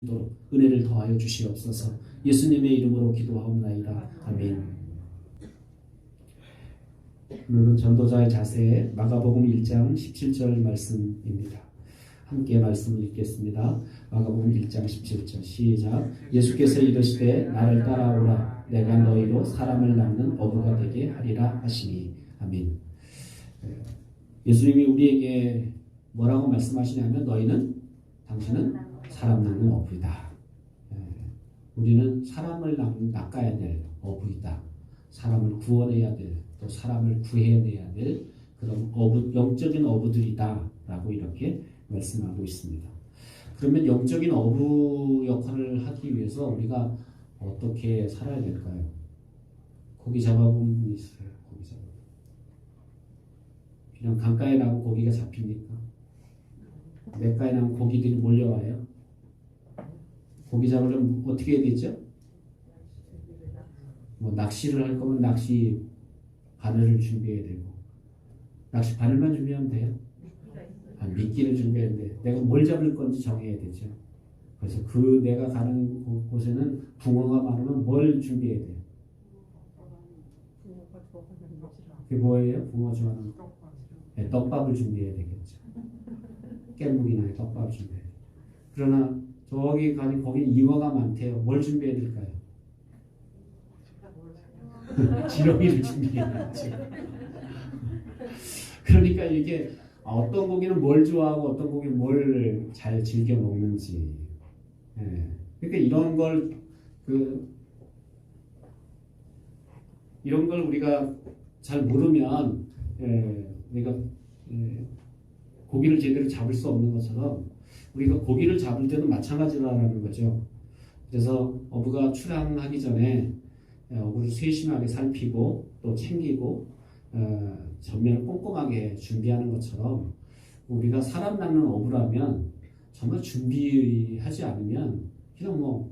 은혜를 더하여 주시옵소서. 예수님의 이름으로 기도하옵나이다. 아멘. 오늘은 전도자의 자세 마가복음 1장 17절 말씀입니다. 함께 말씀을 읽겠습니다. 마가복음 1장 17절 시작. 예수께서 이르시되 나를 따라오라. 내가 너희로 사람을 낳는 어부가 되게 하리라 하시니. 아멘. 예수님이 우리에게 뭐라고 말씀하시냐면 당신은 사람 낳는 어부이다. 우리는 사람을 낚아야 될 어부이다. 사람을 구원해야 될, 또 사람을 구해내야 될 그런 영적인 어부들이다 라고 이렇게 말씀하고 있습니다. 그러면 영적인 어부 역할을 하기 위해서 우리가 어떻게 살아야 될까요? 고기 잡아본 있어요. 고기 잡아. 그냥 강가에 나면 고기가 잡힙니까? 냇가에 나면 고기들이 몰려와요. 고기 잡으려면 어떻게 해야 되죠? 낚시를 할 거면 낚시 바늘을 준비해야 되고, 낚시 바늘만 준비하면 돼요? 미끼를 준비해야 돼. 내가 뭘 잡을 건지 정해야 되죠. 그래서 내가 가는 곳에는 붕어가 많으면 뭘 준비해야 돼요? 그게 뭐예요? 붕어 좋아하는 거? 네, 떡밥을 준비해야 되겠죠. 깻묵이나 떡밥을 준비해야 돼요. 그러나 저기 가니 거기 잉어가 많대요. 뭘 준비해야 될까요? 지렁이를 준비해야죠. 그러니까 이게 어떤 고기는 뭘 좋아하고 어떤 고기는 뭘 잘 즐겨 먹는지. 그러니까 이런 걸 우리가 잘 모르면 우리가 고기를 제대로 잡을 수 없는 것처럼 우리가 고기를 잡을 때도 마찬가지라는 거죠. 그래서 어부가 출항하기 전에 어부를 세심하게 살피고 또 챙기고 전면을 꼼꼼하게 준비하는 것처럼 우리가 사람 낳는 어부라면 정말 준비하지 않으면 그냥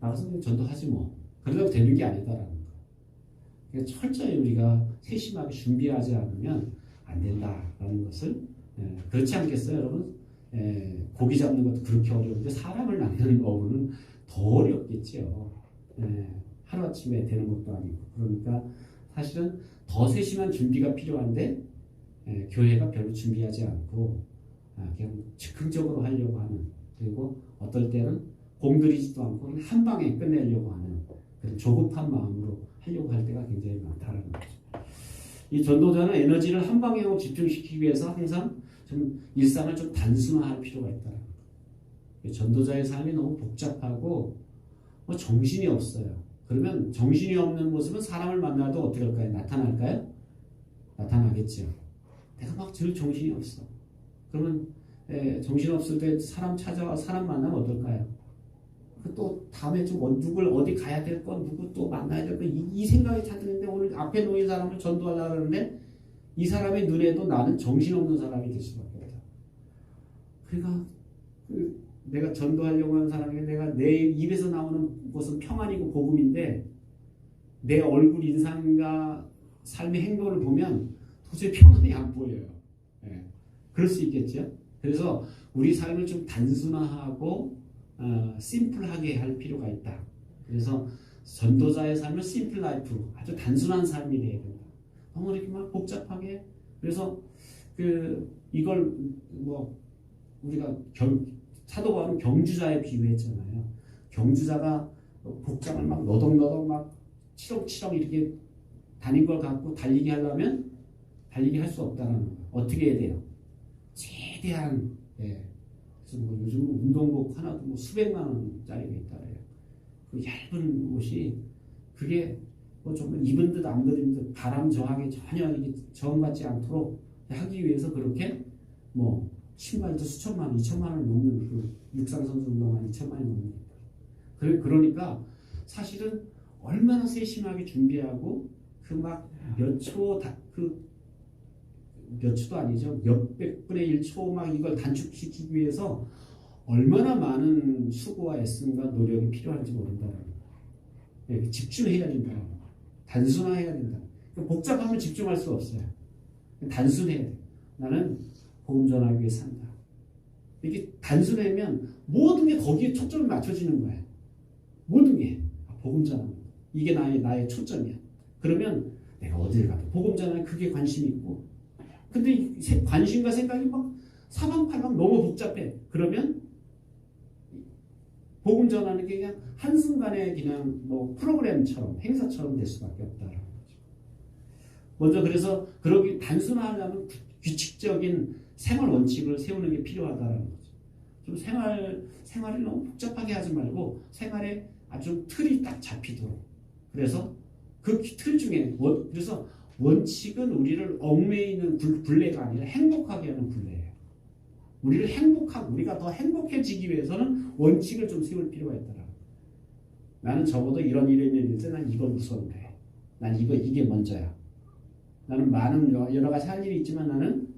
나가서 전도하지 그러다고 되는 게 아니다라는 거. 그러니까 철저히 우리가 세심하게 준비하지 않으면 안 된다라는 것을 그렇지 않겠어요, 여러분? 고기 잡는 것도 그렇게 어려운데 사람을 낳는 어부는 더 어렵겠죠. 하루아침에 되는 것도 아니고. 그러니까 사실은 더 세심한 준비가 필요한데 교회가 별로 준비하지 않고 그냥 즉흥적으로 하려고 하는, 그리고 어떨 때는 공들이지도 않고 한 방에 끝내려고 하는 그런 조급한 마음으로 하려고 할 때가 굉장히 많다는 거죠. 이 전도자는 에너지를 한 방향으로 집중시키기 위해서 항상 좀 일상을 좀 단순화할 필요가 있다는 거예요. 전도자의 삶이 너무 복잡하고 정신이 없어요. 그러면 정신이 없는 모습은 사람을 만나도 어떻게 할까요? 나타날까요? 나타나겠죠. 내가 막 늘 정신이 없어. 그러면 정신 없을 때 사람 찾아와 사람 만나면 어떨까요? 또 다음에 좀 누굴 어디 가야 될 건, 누구 또 만나야 될 건, 이 생각이 다 드는데 오늘 앞에 놓인 사람을 전도하려고 하는데 이 사람의 눈에도 나는 정신없는 사람이 될 수밖에 없다. 그러니까 내가 전도하려고 하는 사람이 내가 내 입에서 나오는 것은 평안이고 복음인데 내 얼굴 인상과 삶의 행동을 보면 도저히 평안이 안 보여요. 그럴 수 있겠죠. 그래서 우리 삶을 좀 단순화하고 심플하게 할 필요가 있다. 그래서 전도자의 삶은 심플 라이프, 아주 단순한 삶이 되어야 된다. 너무 이렇게 막 복잡하게. 그래서 이걸 우리가 사도 바울은 경주자에 비유했잖아요. 경주자가 복장을 막 너덕너덕 막 치렁치렁 이렇게 다닌 걸 갖고 달리기 하려면 달리기 할 수 없다는 거예요. 어떻게 해야 돼요? 최대한 그래서 요즘 운동복 하나도 수백만 원짜리가 있다래요. 그 얇은 옷이 그게 정말 입은 듯 안 입은 듯 바람 저항에 전혀 이게 저항받지 않도록 하기 위해서 그렇게 신발도 수천만 원, 2천만 원을 넘는 그 육상선수 운동한 2천만 원이 넘는 거예요. 그러니까 사실은 얼마나 세심하게 준비하고 몇 초도 아니죠. 몇백 분의 1초 막 이걸 단축시키기 위해서 얼마나 많은 수고와 애씀과 노력이 필요한지 모른다는 거예요. 집중해야 된다는 거예요. 단순화해야 된다. 복잡하면 집중할 수 없어요. 단순해야 돼요. 나는 복음 전하기 위해 산다. 이게 단순하면 모든 게 거기에 초점이 맞춰지는 거예요. 모든 게 복음 전하는 거. 이게 나의 초점이야. 그러면 내가 어딜 가도 복음 전하는 그게 관심이 있고. 근데 이 관심과 생각이 막 사방팔방 너무 복잡해. 그러면 복음 전하는 게 그냥 한순간에 그냥 뭐 프로그램처럼 행사처럼 될 수밖에 없다라는 거죠. 먼저 그래서 그러기 단순하려면 규칙적인 생활 원칙을 세우는 게 필요하다라는 거죠. 좀 생활을 너무 복잡하게 하지 말고 생활에 아주 틀이 딱 잡히도록. 그래서 그 틀 중에 그래서 원칙은 우리를 얽매이는 굴레가 아니라 행복하게 하는 굴레예요. 우리가 더 행복해지기 위해서는 원칙을 좀 세울 필요가 있더라. 나는 적어도 이런 일일 때 난 이걸 우선해. 난 이게 먼저야. 나는 많은 여러 가지 할 일이 있지만 나는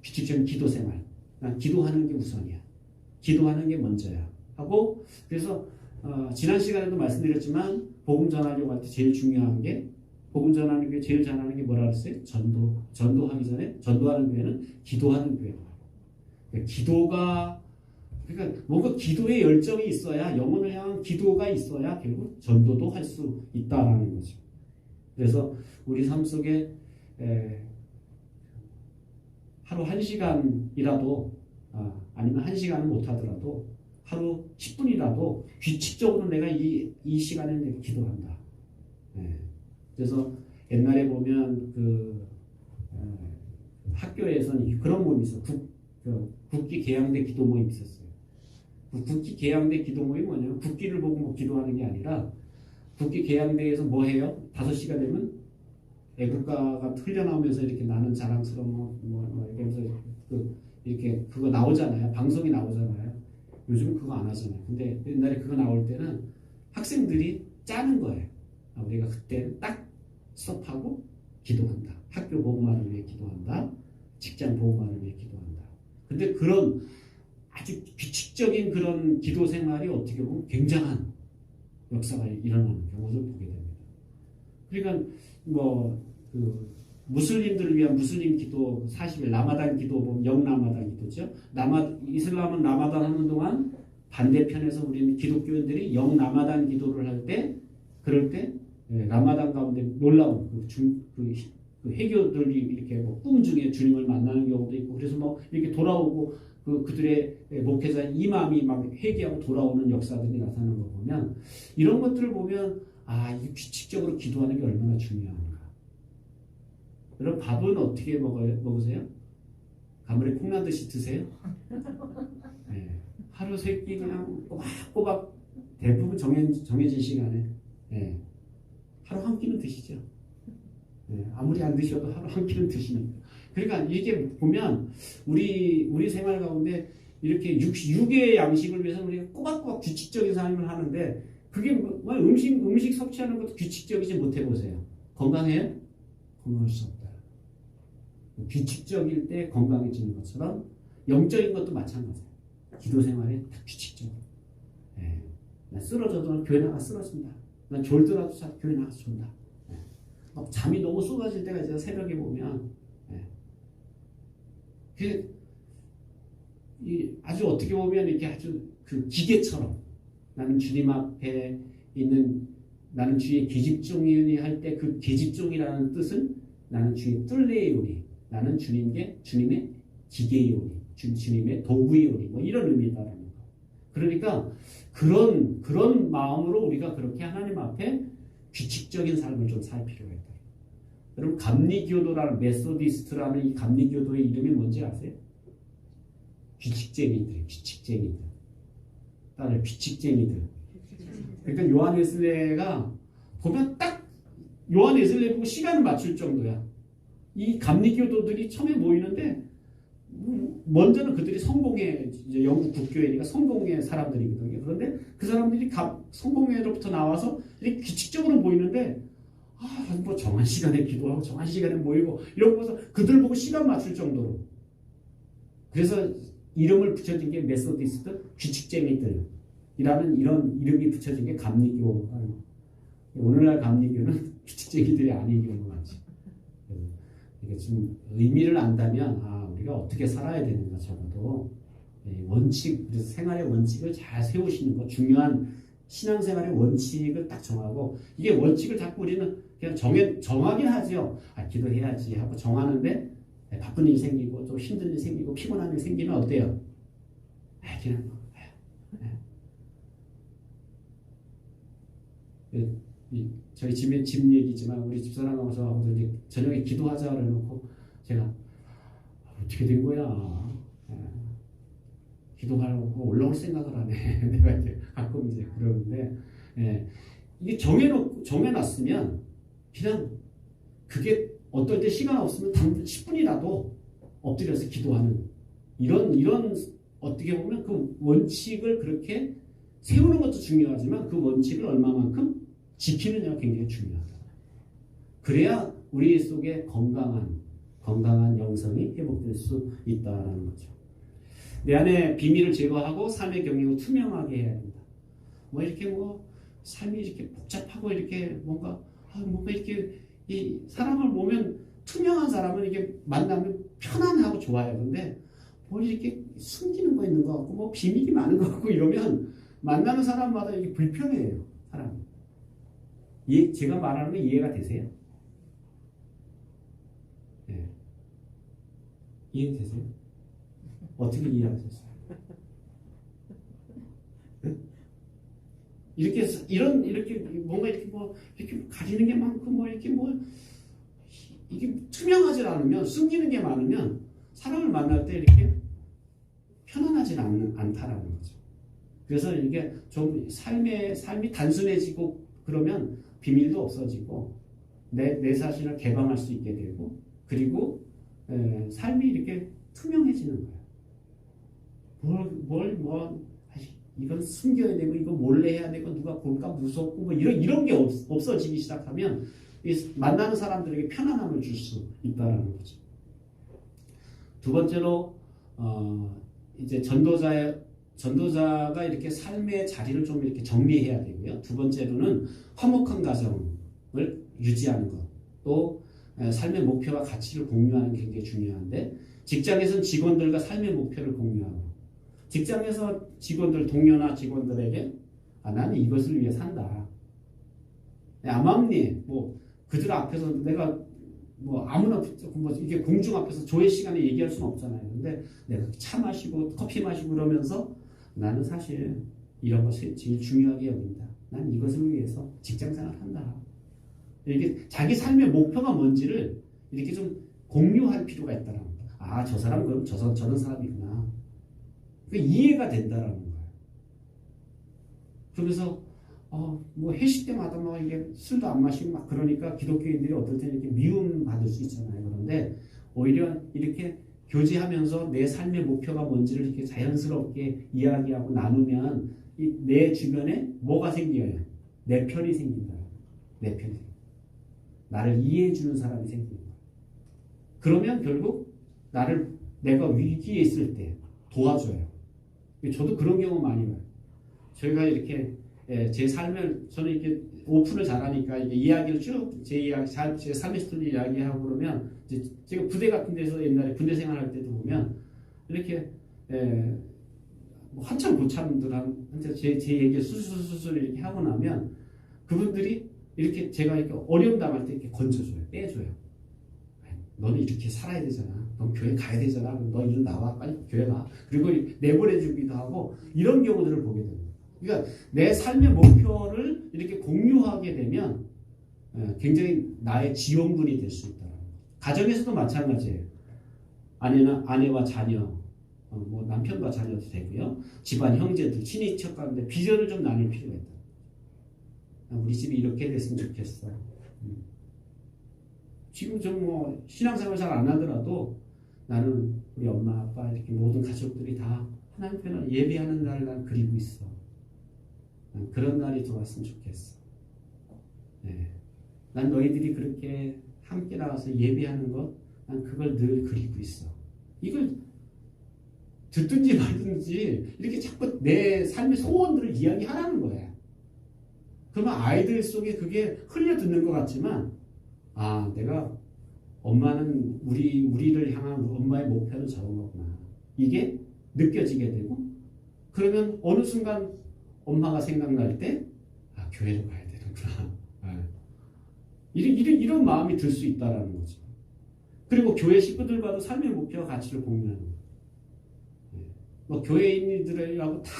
규칙적인 기도 생활. 난 기도하는 게 우선이야. 기도하는 게 먼저야. 하고 그래서 지난 시간에도 말씀드렸지만 복음 전하려고 할 때 제일 중요한 게 복음 전하는 게 제일 잘하는 게 뭐라 그랬어요? 전도하기 전에 전도하는 교회는 기도하는 교회다. 기도가 그러니까 뭔가 기도에 열정이 있어야 영혼을 향한 기도가 있어야 결국 전도도 할 수 있다라는 거죠. 그래서 우리 삶 속에 하루 1시간이라도 아니면 1시간은 못하더라도 하루 10분이라도 규칙적으로 내가 이 시간에 내가 기도한다. 그래서 옛날에 보면 학교에서는 그런 모임이 있어. 국기 개양대 기도 모임이 있었어요. 국기 개양대 기도 모임이 뭐냐면 국기를 보고 뭐 기도하는 게 아니라 국기 개양대에서 뭐 해요? 5시가 되면 애국가가 흘려나오면서 이렇게 나는 자랑스러운 이러면서 이렇게 그거 나오잖아요. 방송이 나오잖아요. 요즘은 그거 안 하잖아요. 근데 옛날에 그거 나올 때는 학생들이 짜는 거예요. 우리가 그때 딱 수업하고 기도한다. 학교 복음화를 위해 기도한다. 직장 복음화를 위해 기도한다. 근데 그런 아주 규칙적인 그런 기도 생활이 어떻게 보면 굉장한 역사가 일어나는 경우를 보게 됩니다. 그러니까 무슬림들을 위한 무슬림 기도 40일 라마단 기도 보면 영라마단 기도죠. 이슬람은 라마단 하는 동안 반대편에서 우리는 기독교인들이 영라마단 기도를 할 때 그럴 때 라마단 가운데 놀라운 그 해교들이 이렇게 꿈 중에 주님을 만나는 경우도 있고 그래서 이렇게 돌아오고 그들의 목회자 이맘이 막 회개하고 돌아오는 역사들이 나타나는 거 보면 이런 것들을 보면 이 규칙적으로 기도하는 게 얼마나 중요한가. 여러분 밥은 어떻게 먹으세요? 가물에 콩 나듯이 드세요? 하루 세 끼 그냥 꼬박꼬박 대부분 정해진 시간에 하루 한 끼는 드시죠. 아무리 안 드셔도 하루 한 끼는 드시는 거예요. 그러니까 이게 보면 우리 생활 가운데 이렇게 육의 양식을 위해서 우리가 꼬박꼬박 규칙적인 삶을 하는데 그게 음식 섭취하는 것도 규칙적이지 못해 보세요. 건강해요? 건강할 수 없다. 규칙적일 때 건강해지는 것처럼 영적인 것도 마찬가지예요. 기도 생활에 규칙적으로. 난 쓰러져도 교회 나가 쓰러진다. 난 졸더라도 교회 나가서 존다. 잠이 너무 쏟아질 때가 있어요. 새벽에 보면 아주 어떻게 보면 이렇게 아주 그 기계처럼 나는 주님 앞에 있는 나는 주의 계집종이니 할 때 그 계집종이라는 뜻은 나는 주의 뜰레이오니 나는 주님의 기계이오니 주님의 도구이오니 이런 의미다라는 거. 그러니까 그런 마음으로 우리가 그렇게 하나님 앞에 규칙적인 삶을 좀 살 필요가 있다. 여러분 감리교도라는 메소디스트라는 이 감리교도의 이름이 뭔지 아세요? 규칙쟁이들. 따라요. 규칙쟁이들. 그러니까 요한 웨슬레가 보면 딱 요한 웨슬레 보고 시간을 맞출 정도야. 이 감리교도들이 처음에 모이는데 먼저는 그들이 성공의 이제 영국 국교회니까 성공의 사람들이거든요. 그런데 그 사람들이 성공회로부터 나와서 이렇게 규칙적으로 모이는데 정한 시간에 기도하고 정한 시간에 모이고 이런 거서 그들 보고 시간 맞출 정도로. 그래서 이름을 붙여진 게 메소디스트 규칙쟁이들이라는 이런 이름이 붙여진 게 감리교. 오늘날 감리교는 규칙쟁이들이 아닌 경우가 많죠. 이게 좀 의미를 안다면 우리가 어떻게 살아야 되는가 적어도 원칙, 그래서 생활의 원칙을 잘 세우시는 거 중요한 신앙생활의 원칙을 딱 정하고 이게 원칙을 자꾸 우리는 그냥 정하긴 하죠. 기도해야지 하고 정하는데 바쁜 일이 생기고 또 힘든 일이 생기고 피곤한 일이 생기면 어때요? 그냥 저희 집 얘기지만 우리 집사람하고서 이제 저녁에 기도하자 그래놓고 제가 어떻게 된 거야? 기도하려고 올라올 생각을 하네. 내가 이제 가끔 이제 그러는데 이게 정해놨으면 그냥 그게 어떨 때 시간 없으면 10분이라도 엎드려서 기도하는 이런 어떻게 보면 그 원칙을 그렇게 세우는 것도 중요하지만 그 원칙을 얼마만큼 지키느냐가 굉장히 중요하다. 그래야 우리 속에 건강한 영성이 회복될 수 있다라는 거죠. 내 안에 비밀을 제거하고 삶의 경륜을 투명하게 해야 된다. 이렇게 삶이 이렇게 복잡하고 이렇게 뭔가 이렇게 이 사람을 보면 투명한 사람은 이게 만나면 편안하고 좋아요. 근데 이렇게 숨기는 거 있는 거 같고 비밀이 많은 거 같고 이러면 만나는 사람마다 이게 불편해요. 사람이. 제가 말하는 거 이해가 되세요? 네. 이해되세요? 어떻게 이해하셨어요? 네? 이렇게 뭔가 이렇게 가리는 게 많고 이게 투명하지 않으면 숨기는 게 많으면 사람을 만날 때 이렇게 편안하지 않다라는 거죠. 그래서 이게 좀 삶이 단순해지고 그러면 비밀도 없어지고 내 자신을 개방할 수 있게 되고 그리고 삶이 이렇게 투명해지는 거예요. 이건 숨겨야 되고 이거 몰래 해야 되고 누가 볼까 무섭고 이런 게 없어지기 시작하면 만나는 사람들에게 편안함을 줄 수 있다라는 거죠. 두 번째로 이제 전도자가 이렇게 삶의 자리를 좀 이렇게 정리해야 되고요. 두 번째로는 화목한 가정을 유지하는 것, 또 삶의 목표와 가치를 공유하는 게 굉장히 중요한데 직장에서는 직원들과 삶의 목표를 공유하고 직장에서 동료나 직원들에게 나는 이것을 위해 산다. 아마님 그들 앞에서 내가 아무나 이게 공중 앞에서 조회 시간에 얘기할 수는 없잖아요. 근데 내가 차 마시고 커피 마시고 그러면서 나는 사실 이런 것이 제일 중요하게 여긴다. 난 이것을 위해서 직장생활을 한다. 이렇게 자기 삶의 목표가 뭔지를 이렇게 좀 공유할 필요가 있다는 거예요. 저 사람 그럼 저런 사람이구나. 이해가 된다라는 거예요. 그러면서 회식 때마다 이게 술도 안 마시고 그러니까 기독교인들이 어떨 때는 이렇게 미움 받을 수 있잖아요. 그런데 오히려 이렇게 교제하면서 내 삶의 목표가 뭔지를 이렇게 자연스럽게 이야기하고 나누면 내 주변에 뭐가 생겨요? 내 편이 생긴다. 내 편이. 나를 이해해주는 사람이 생기는 거예요. 그러면 결국 내가 위기에 있을 때 도와줘요. 저도 그런 경우 많이 봐요. 저희가 이렇게 제 삶을 저는 이렇게 오픈을 잘하니까 이야기를 쭉 제 삶의 스토리 이야기하고 그러면 제가 부대 같은 데서 옛날에 군대 생활할 때도 보면 이렇게 한참 고참들한테 제 얘기를 수술 이렇게 하고 나면 그분들이 이렇게 제가 이렇게 어려움 당할 때 이렇게 건져줘요, 빼줘요. 너는 이렇게 살아야 되잖아. 넌 교회 가야 되잖아. 그럼 너 이리 나와. 빨리 교회 가. 그리고 내보내주기도 하고 이런 경우들을 보게 됩니다. 그러니까 내 삶의 목표를 이렇게 공유하게 되면 굉장히 나의 지원군이 될 수 있다. 가정에서도 마찬가지예요. 아내와 자녀, 남편과 자녀도 되고요. 집안 형제들, 친인척 가운데 비전을 좀 나눌 필요가 있다. 우리 집이 이렇게 됐으면 좋겠어. 지금 좀 신앙생활 잘 안 하더라도 나는 우리 엄마 아빠 이렇게 모든 가족들이 다 하나님 편을 예배하는 날을 난 그리고 있어. 난 그런 날이 들어왔으면 좋겠어. 난 너희들이 그렇게 함께 나와서 예배하는 것, 난 그걸 늘 그리고 있어. 이걸 듣든지 말든지 이렇게 자꾸 내 삶의 소원들을 이야기하라는 거야. 그러면 아이들 속에 그게 흘려 듣는 것 같지만 내가 엄마는 우리를 향한 엄마의 목표는 저런 거구나. 이게 느껴지게 되고 그러면 어느 순간 엄마가 생각날 때 교회로 가야 되는구나. 이런 마음이 들 수 있다라는 거죠. 그리고 교회 식구들과도 삶의 목표와 가치를 공유하는 거예요. 뭐 교회인들하고 다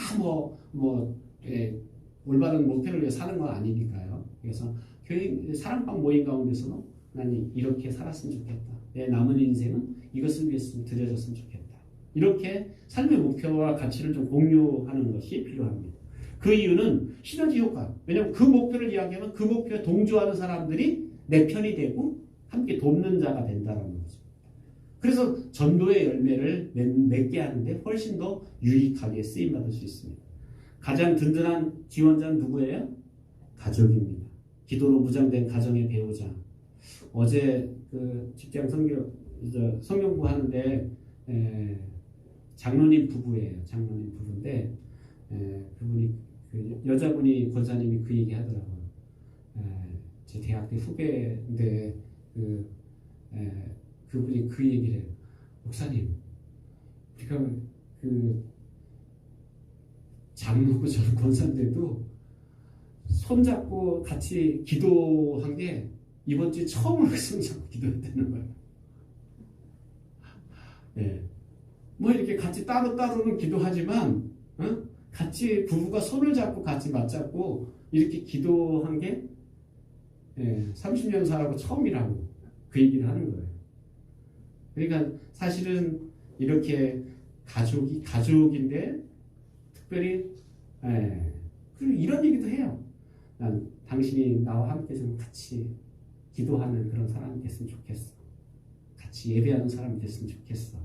올바른 목표를 위해 사는 건 아니니까요. 그래서 교회 사랑방 모임 가운데서는 나는 이렇게 살았으면 좋겠다. 내 남은 인생은 이것을 위해서 드려졌으면 좋겠다. 이렇게 삶의 목표와 가치를 좀 공유하는 것이 필요합니다. 그 이유는 시너지 효과. 왜냐하면 그 목표를 이야기하면 그 목표에 동조하는 사람들이 내 편이 되고 함께 돕는 자가 된다는 거죠. 그래서 전도의 열매를 맺게 하는데 훨씬 더 유익하게 쓰임받을 수 있습니다. 가장 든든한 지원자는 누구예요? 가족입니다. 기도로 무장된 가정의 배우자. 어제 그 직장 성경부 하는데 장로님 부부예요. 장로님 부부인데 그분이 그 여자분이 권사님이 그 얘기 하더라고요. 제 대학 때 후배인데 그분이 그 얘기를 해요. 목사님, 우리가 그 장로고 저는 권사인데도 손잡고 같이 기도한 게 이번 주에 처음으로 손잡고 기도했다는 거예요. 뭐 이렇게 같이 따로따로는 기도하지만 같이 부부가 손을 잡고 같이 맞잡고 이렇게 기도한 게 30년 살아고 처음이라고 그 얘기를 하는 거예요. 그러니까 사실은 이렇게 가족인데 특별히 그리고 이런 얘기도 해요. 난 당신이 나와 함께 좀 같이 기도하는 그런 사람이 됐으면 좋겠어. 같이 예배하는 사람이 됐으면 좋겠어.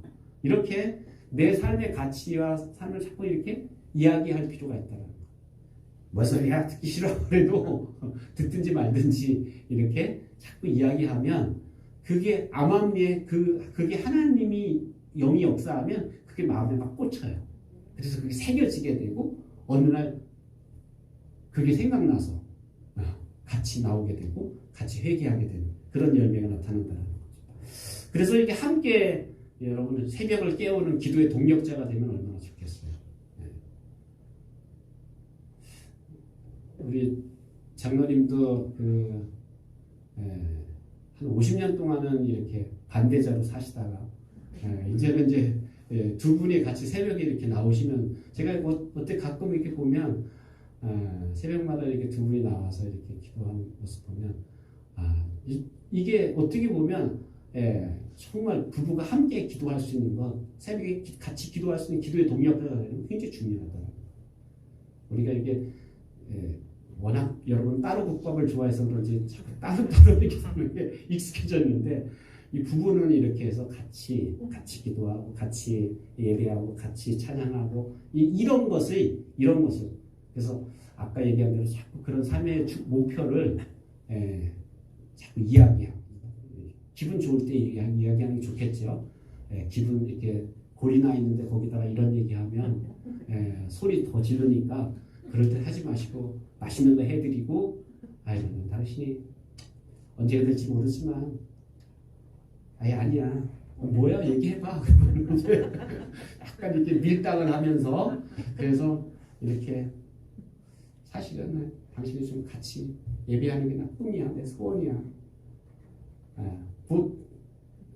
이렇게 내 삶의 가치와 삶을 자꾸 이렇게 이야기할 필요가 있다는 거예요. 뭔 소리야 듣기 싫어 그래도 듣든지 말든지 이렇게 자꾸 이야기하면 그게 암암리에 그게 하나님이 영이 역사하면 그게 마음에 막 꽂혀요. 그래서 그게 새겨지게 되고 어느 날 그게 생각나서 같이 나오게 되고 같이 회개하게 되는 그런 열매가 나타난다는 거죠. 그래서 이게 함께 여러분 새벽을 깨우는 기도의 동력자가 되면 얼마나 좋겠어요. 우리 장로님도 한 50년 동안은 이렇게 반대자로 사시다가 이제는 이제 두 분이 같이 새벽에 이렇게 나오시면 제가 어때 가끔 이렇게 보면 새벽마다 이렇게 두 분이 나와서 이렇게 기도하는 모습 보면 이게 어떻게 보면 정말 부부가 함께 기도할 수 있는 것, 새벽에 같이 기도할 수 있는 기도의 동력자가 되는 굉장히 중요하더라고요. 우리가 이게 워낙 여러분 따로 국밥을 좋아해서 그런지 자꾸 따로 이렇게 하는 게 익숙해졌는데 이 부부는 이렇게 해서 같이 기도하고 같이 예배하고 같이 찬양하고 이런 것을 그래서 아까 얘기한 대로 자꾸 그런 삶의 목표를 자꾸 이야기하고 기분 좋을 때 이야기하는 게 좋겠죠. 기분 이렇게 골이나 있는데 거기다가 이런 얘기하면 소리 더 지르니까 그럴 때 하지 마시고 맛있는 거 해드리고 당신이 언제 될지 모르지만 아니야 뭐야 얘기해봐 그러면 이제 약간 이렇게 밀당을 하면서 그래서 이렇게 사실은 당신이 좀 같이 예배하는 게 나 꿈이야 내 소원이야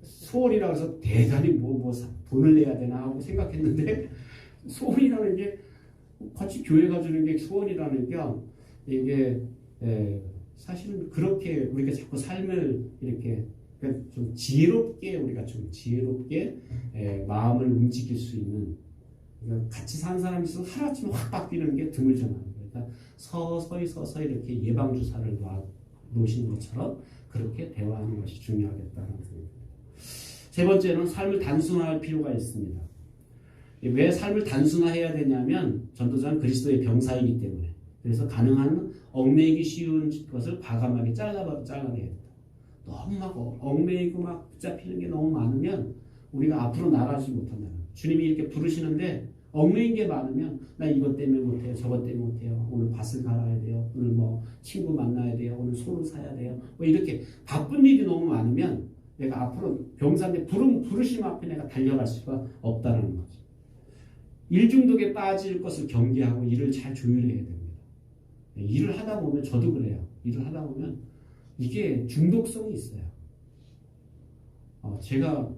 소원이라고 해서 대단히 뭐 돈을 내야 되나 하고 생각했는데 소원이라는 게 같이 교회 가주는 게 소원이라는 게 이게 사실은 그렇게 우리가 자꾸 삶을 이렇게 좀 지혜롭게 우리가 좀 지혜롭게 마음을 움직일 수 있는 그러니까 같이 사는 사람이 있어서 하루아침에 확 바뀌는 게 드물잖아요. 그러니까 서서히 이렇게 예방 주사를 놓으시는 것처럼 그렇게 대화하는 것이 중요하겠다는 생각입니다. 세 번째는 삶을 단순화할 필요가 있습니다. 왜 삶을 단순화해야 되냐면 전도자는 그리스도의 병사이기 때문에 그래서 가능한 얽매이기 쉬운 것을 과감하게 잘라내야 된다. 너무 막 얽매이고 막 붙잡히는 게 너무 많으면 우리가 앞으로 나아가지 못한다. 주님이 이렇게 부르시는데 얽매인 게 많으면 나 이것 때문에 못해요. 저것 때문에 못해요. 오늘 밭을 갈아야 돼요. 오늘 뭐 친구 만나야 돼요. 오늘 소를 사야 돼요. 뭐 이렇게 바쁜 일이 너무 많으면 내가 앞으로 병사인데 부르심 앞에 내가 달려갈 수가 없다는 거죠. 일 중독에 빠질 것을 경계하고 일을 잘 조율해야 됩니다. 일을 하다 보면 저도 그래요. 일을 하다 보면 이게 중독성이 있어요. 제가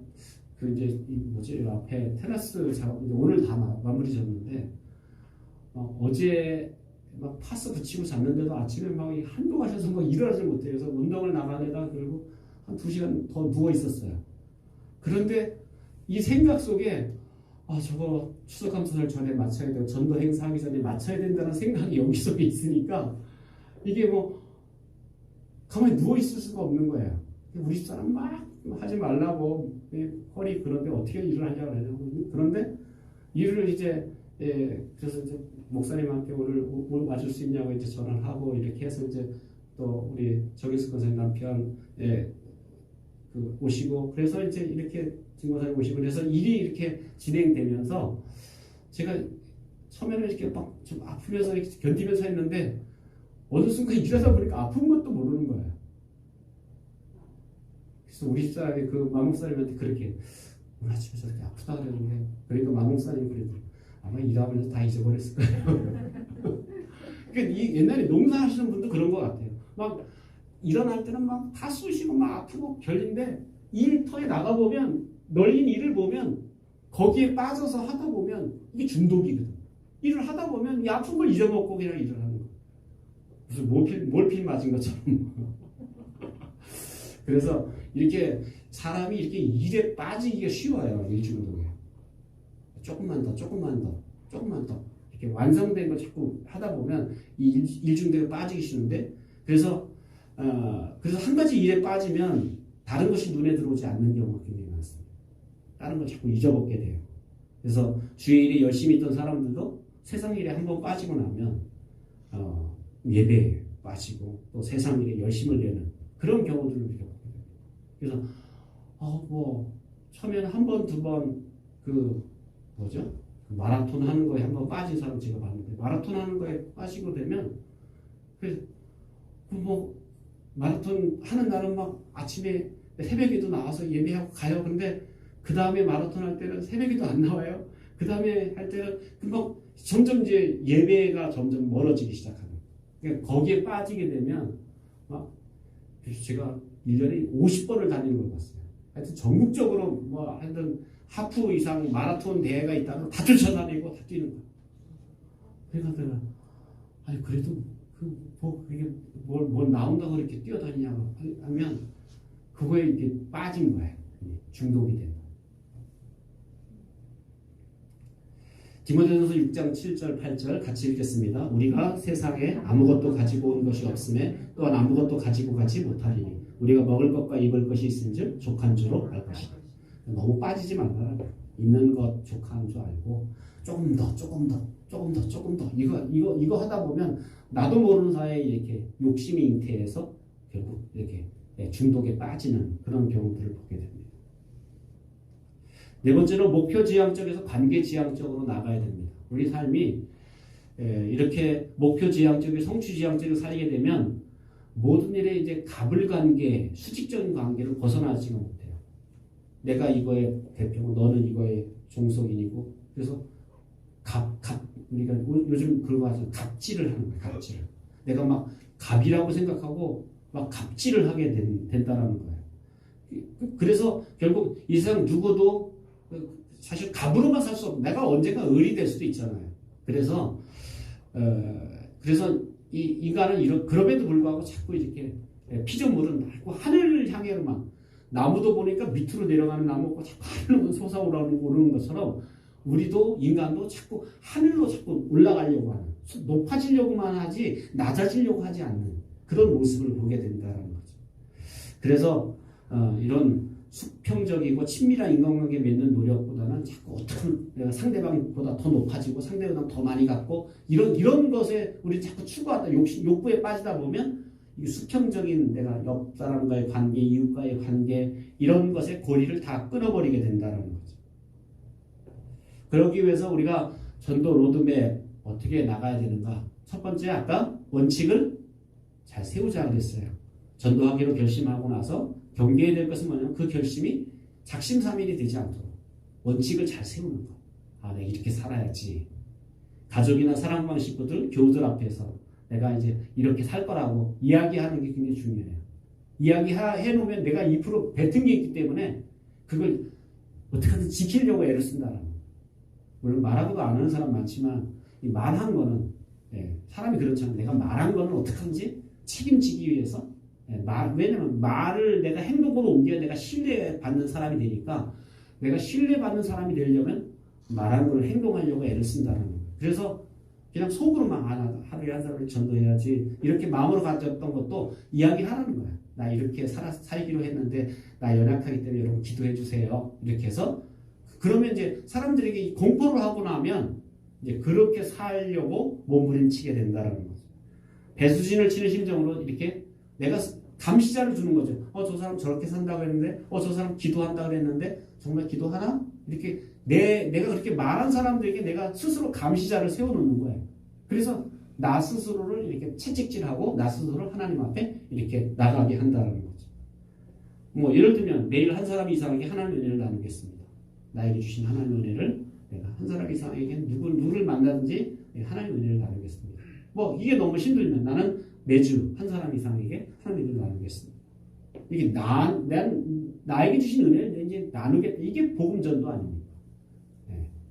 그 이제 뭐지 앞에 테라스 작업 오늘 다 마무리 졌는데 어제 막 파스 붙이고 잤는데도 아침에 막 한도 가셔서 막 일어나지 못해요. 그래서 운동을 나가려다 그리고 한 2시간 더 누워 있었어요. 그런데 이 생각 속에 저거 추석감사절 전에 마쳐야 되고 전도 행사하기 전에 마쳐야 된다는 생각이 여기 속에 있으니까 이게 뭐 가만히 누워 있을 수가 없는 거예요. 우리 집사람 막 하지 말라고 허리 그런데 어떻게 일을 하냐고 하냐고 그런데 일을 이제 그래서 이제 목사님한테 오늘 와줄 수 있냐고 이제 전화를 하고 이렇게 해서 이제 또 우리 정익수 권사님 남편 그 오시고 그래서 이제 이렇게 증거사님 오시고 그래서 일이 이렇게 진행되면서 제가 처음에는 이렇게 막 좀 아프면서 이렇게 견디면서 했는데 어느 순간 일하다 보니까 아픈 것도 모르는 거예요. 그래서 우리 집사람이 그 마목사님한테 그렇게 오늘 아침에 저렇게 아프다 그랬는데 그러니까 마목사님이 그래도 아마 일하면서 다 잊어버렸을 거예요. 그러니까 옛날에 농사하시는 분도 그런 것 같아요. 막 일어날 때는 막 다 쑤시고 막 아프고 결인데 일터에 나가보면 널린 일을 보면 거기에 빠져서 하다 보면 이게 중독이거든. 일을 하다 보면 이 아픈 걸 잊어먹고 그냥 일을 하는 거야. 무슨 몰핀 맞은 것처럼. 그래서 이렇게 사람이 이렇게 일에 빠지기가 쉬워요. 일 중독에. 조금만 더 이렇게 완성된 걸 자꾸 하다 보면 이 일 중독에 빠지기 쉬운데 그래서 한 가지 일에 빠지면 다른 것이 눈에 들어오지 않는 경우가 굉장히 많습니다. 다른 걸 자꾸 잊어먹게 돼요. 그래서 주의 일에 열심히 있던 사람들도 세상 일에 한번 빠지고 나면 예배에 빠지고 또 세상 일에 열심을 내는 그런 경우들을 우리가 보게 됩니다. 그래서 뭐 처음에는 한 번, 두 번 그 마라톤 하는 거에 한번 빠진 사람 제가 봤는데 마라톤 하는 거에 빠지고 되면 뭐 마라톤 하는 날은 막 아침에 새벽에도 나와서 예배하고 가요. 근데 그 다음에 마라톤 할 때는 새벽에도 안 나와요. 그 다음에 할 때는 금방 점점 이제 예배가 점점 멀어지기 시작하는. 그러니까 거기에 빠지게 되면 그래서 제가 1년에 50번을 다니는 걸 봤어요. 하여튼 전국적으로 뭐 하여튼 하프 이상 마라톤 대회가 있다면 다 쫓아다니고 다 뛰는 거예요. 그러니까 내가 아니 그래도 그게 뭘 나온다고 이렇게 뛰어다니냐고 하면 그거에 이렇게 빠진 거예요. 중독이 된다. 디모데전서 6장 7절 8절 같이 읽겠습니다. 우리가 세상에 아무것도 가지고 온 것이 없음에 또한 아무것도 가지고 가지 못하리니 우리가 먹을 것과 입을 것이 있은즉 족한 줄로 알 것이다. 너무 빠지지 말라. 있는 것 족한 줄 알고 조금 더 이거 하다 보면 나도 모르는 사이에 이렇게 욕심이 잉태해서 결국 이렇게 중독에 빠지는 그런 경우들을 보게 됩니다. 네 번째는 목표 지향적에서 관계 지향적으로 나가야 됩니다. 우리 삶이 이렇게 목표 지향적에 성취 지향적으로 살게 되면 모든 일에 이제 가불관계, 수직적인 관계를 벗어나지가 못해요. 내가 이거의 대표고 너는 이거의 종속인이고 그래서 우리가 요즘 그런 거 하죠. 갑질을 하는 거예요. 갑질을. 내가 막 갑이라고 생각하고 막 갑질을 하게 된다라는 거예요. 그래서 결국 이 세상 누구도 사실 갑으로만 살 수 없고 내가 언젠가 을이 될 수도 있잖아요. 그래서 이 인간은 그럼에도 불구하고 자꾸 이렇게 피조물은 맑고 하늘을 향해로만 나무도 보니까 밑으로 내려가는 나무 없고 자꾸 하늘로 솟아오르는 것처럼 우리도 인간도 자꾸 하늘로 자꾸 올라가려고 하는 높아지려고만 하지 낮아지려고 하지 않는 그런 모습을 보게 된다는 거죠. 그래서 이런 수평적이고 친밀한 인간관계 맺는 노력보다는 자꾸 어떻게 내가 상대방보다 더 높아지고 상대보다 더 많이 갖고 이런 것에 우리 자꾸 추구하다 욕구에 빠지다 보면 이 수평적인 내가 옆 사람과의 관계, 이웃과의 관계 이런 것의 고리를 다 끊어버리게 된다는 거죠. 그러기 위해서 우리가 전도 로드맵 어떻게 나가야 되는가? 첫 번째 아까 원칙을 잘 세우자 그랬어요. 전도하기로 결심하고 나서 경계해야 될 것은 뭐냐면 그 결심이 작심삼일이 되지 않도록 원칙을 잘 세우는 것. 아, 내가 이렇게 살아야지. 가족이나 사랑방 식구들, 교우들 앞에서 내가 이제 이렇게 살 거라고 이야기하는 게 굉장히 중요해요. 이야기해 놓으면 내가 2% 뱉은 게 있기 때문에 그걸 어떻게든 지키려고 애를 쓴다는 거예요. 물론 말하고도 안 하는 사람 많지만 이 말한 거는 사람이 그렇잖아요. 내가 말한 거는 어떻게든지 책임지기 위해서 왜냐면 말을 내가 행동으로 옮겨야 내가 신뢰받는 사람이 되니까 내가 신뢰받는 사람이 되려면 말한 걸 행동하려고 애를 쓴다는 거예요. 그래서 그냥 속으로만 하루에 한 사람을 전도해야지 이렇게 마음으로 가졌던 것도 이야기하라는 거야. 나 이렇게 살기로 했는데 나 연약하기 때문에 여러분 기도해 주세요. 이렇게 해서 그러면 이제 사람들에게 공포를 하고 나면 이제 그렇게 살려고 몸부림치게 된다는 거죠. 배수진을 치는 심정으로 이렇게 내가 감시자를 주는 거죠. 저 사람 저렇게 산다고 했는데, 저 사람 기도한다고 그랬는데 정말 기도하나? 이렇게 내가 그렇게 말한 사람들에게 내가 스스로 감시자를 세워놓는 거예요. 그래서 나 스스로를 이렇게 채찍질하고 나 스스로를 하나님 앞에 이렇게 나가게 한다는 거죠. 뭐 예를 들면 매일 한 사람 이상에게 하나님의 은혜를 나누겠습니다. 나에게 주신 하나님의 은혜를 내가 한 사람 이상에게 누구를 만나든지 하나님의 은혜를 나누겠습니다. 뭐 이게 너무 힘들면 나는 매주 한 사람 이상에게 하나님의 은혜를 나누겠습니다. 이게 나에게 주신 은혜를 이제 나누겠다. 이게 복음전도 아닙니까?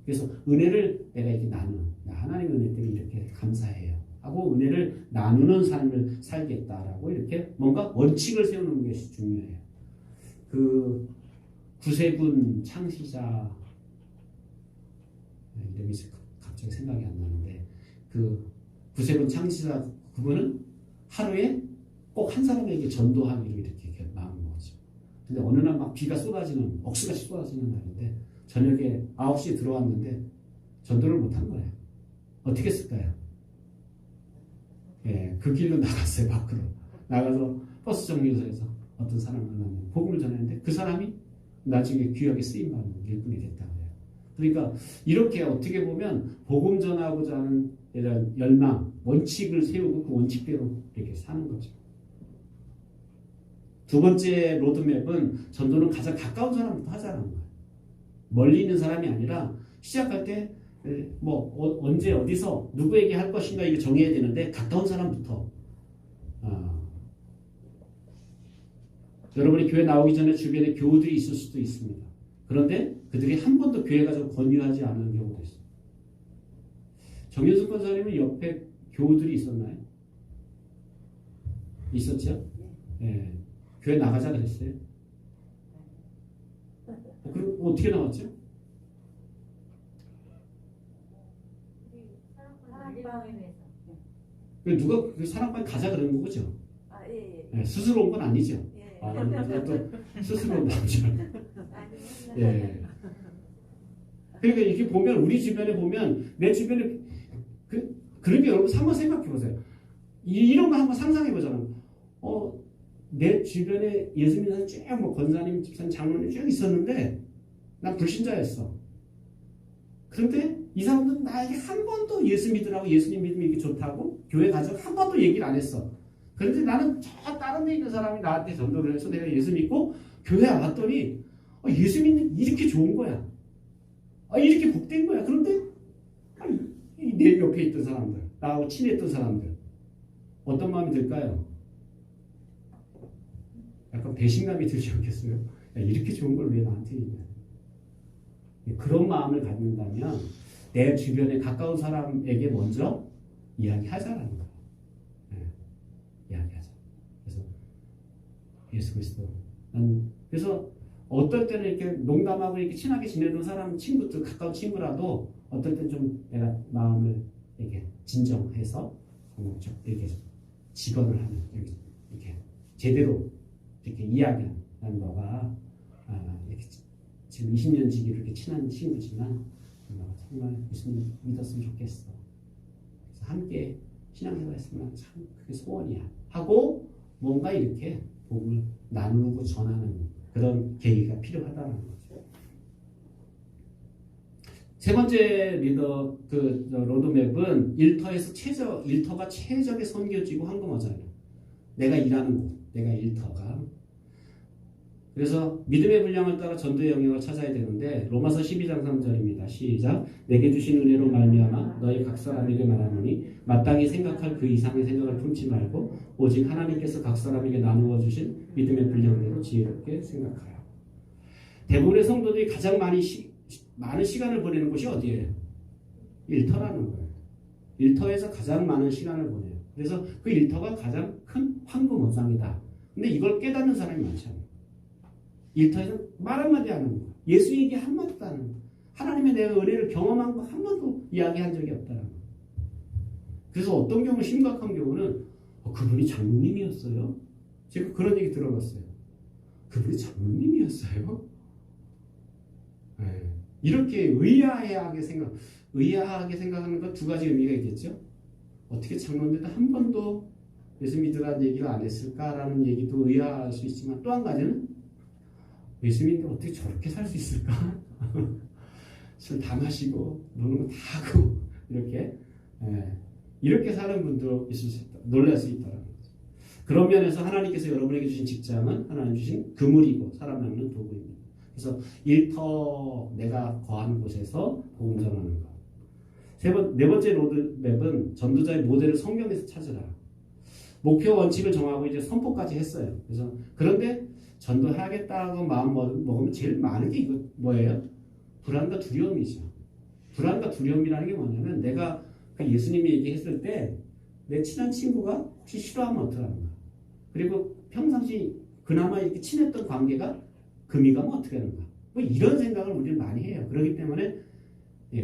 그래서 은혜를 내가 이렇게 하나님의 은혜 때문에 이렇게 감사해요 하고 은혜를 나누는 삶을 살겠다라고 이렇게 뭔가 원칙을 세우는 것이 중요해요. 그 구세군 창시자 이름이 갑자기 생각이 안 나는데 그 구세군 창시자 그분은 하루에 꼭 한 사람에게 전도하기로 이렇게 마음을 먹었죠. 근데 어느 날 막 비가 쏟아지는 억수같이 쏟아지는 날인데 저녁에 9시에 들어왔는데 전도를 못한 거예요. 어떻게 했을까요? 그 길로 나갔어요. 밖으로 나가서 버스 정류소에서 어떤 사람을 만나면 복음을 전했는데 그 사람이 나중에 귀하게 쓰임받는 일꾼이 됐다고 해요. 그러니까 이렇게 어떻게 보면 복음 전하고자 하는 이런 열망, 원칙을 세우고 그 원칙대로 이렇게 사는 거죠. 두 번째 로드맵은 전도는 가장 가까운 사람부터 하자는 거예요. 멀리 있는 사람이 아니라 시작할 때 언제 어디서 누구에게 할 것인가 이거 정해야 되는데 가까운 사람부터 여러분이 교회 나오기 전에 주변에 교우들이 있을 수도 있습니다. 그런데 그들이 한 번도 교회 가서 권유하지 않은 경우도 있어요. 정현숙 권사님은 옆에 교우들이 있었나요? 있었죠? 네. 교회 나가자 그랬어요. 그럼 어떻게 나왔죠? 누가 그 사랑방에 가자 그러는 거죠? 네, 스스로 온 건 아니죠? 또 스스로 온 거죠. 예. 그러니까 이렇게 보면 우리 주변에 보면 내 주변에 그런 게 여러분 한번 생각해 보세요. 이런 거 한번 상상해 보잖아요. 내 주변에 예수 믿는 사람 쭉 권사님, 집사님, 장로님 쭉 있었는데 난 불신자였어. 그런데 이 사람들은 나에게 한 번도 예수 믿으라고 예수님 믿으면 이렇게 좋다고 교회 가서 한 번도 얘기를 안 했어. 그런데 나는 저 다른 데 있는 사람이 나한테 전도를 해서 내가 예수 믿고 교회 왔더니 예수 믿는 이렇게 좋은 거야. 이렇게 복된 거야. 그런데 내 옆에 있던 사람들, 나하고 친했던 사람들 어떤 마음이 들까요? 약간 배신감이 들지 않겠어요? 이렇게 좋은 걸 왜 나한테 있냐. 그런 마음을 갖는다면 내 주변에 가까운 사람에게 먼저 이야기하자라는 거예요. 이야기하자. 그래서 예수 그리스도. 그래서 어떨 때는 이렇게 농담하고 이렇게 친하게 지내던 사람, 친구들, 가까운 친구라도 어떨 때는 좀 내가 마음을 이렇게 진정해서 이렇게 직언을 하는, 이렇게 제대로 이렇게 이야기하는 너가 이렇게 지금 20년 지기로 이렇게 친한 친구지만 너가 정말 예수님 믿었으면 좋겠어. 그래서 함께 신앙생활 했으면 참 그게 소원이야. 하고 뭔가 이렇게 복음을 나누고 전하는 그런 계기가 필요하다는 거죠. 세 번째 로드맵은 일터가 최적의 선교지고 황금어장이에요. 내가 일하는 곳, 내가 일터가. 그래서 믿음의 분량을 따라 전도의 영역을 찾아야 되는데 로마서 12장 3절입니다. 시작. 내게 주신 은혜로 말미암아 너희 각 사람에게 말하노니 마땅히 생각할 그 이상의 생각을 품지 말고 오직 하나님께서 각 사람에게 나누어 주신 믿음의 분량대로 지혜롭게 생각하여. 대부분의 성도들이 가장 많은 시간을 보내는 곳이 어디예요? 일터라는 거예요. 일터에서 가장 많은 시간을 보내요. 그래서 그 일터가 가장 큰 황금어장이다. 근데 이걸 깨닫는 사람이 많지 않아요. 일터에서 말 한마디 안 하는 거. 예수 얘기 한마디도 안 하는 거. 하나님의 내가 은혜를 경험한 거 한 번도 이야기한 적이 없다는 거. 그래서 어떤 경우 심각한 경우는 그분이 장로님이었어요. 제가 그런 얘기 들어봤어요. 그분이 장로님이었어요. 네. 이렇게 의아하게 생각하는 것 두 가지 의미가 있겠죠. 어떻게 장로인데도 한 번도 예수 믿으라는 얘기를 안 했을까라는 얘기도 의아할 수 있지만 또 한 가지는 예수 믿는데 어떻게 저렇게 살 수 있을까? 술 다 마시고 노는 거 다 하고 이렇게 사는 분도 있을 수 있다. 놀랄 수 있다는 거죠. 그런 면에서 하나님께서 여러분에게 주신 직장은 하나님 주신 그물이고 사람 낳는 도구입니다. 그래서 일터 내가 거하는 곳에서 복음 전하는 것. 네 번째 로드맵은 전도자의 모델을 성경에서 찾으라. 목표 원칙을 정하고 이제 선포까지 했어요. 그래서 그런데 전도해야겠다고 마음 먹으면 제일 많은 게 이거 뭐예요? 불안과 두려움이죠. 불안과 두려움이라는 게 뭐냐면 내가 그 예수님이 얘기했을 때 내 친한 친구가 혹시 싫어하면 어떡하는가. 그리고 평상시 그나마 이렇게 친했던 관계가 금이 가면 어떻게 하는가. 뭐 이런 생각을 우리는 많이 해요. 그렇기 때문에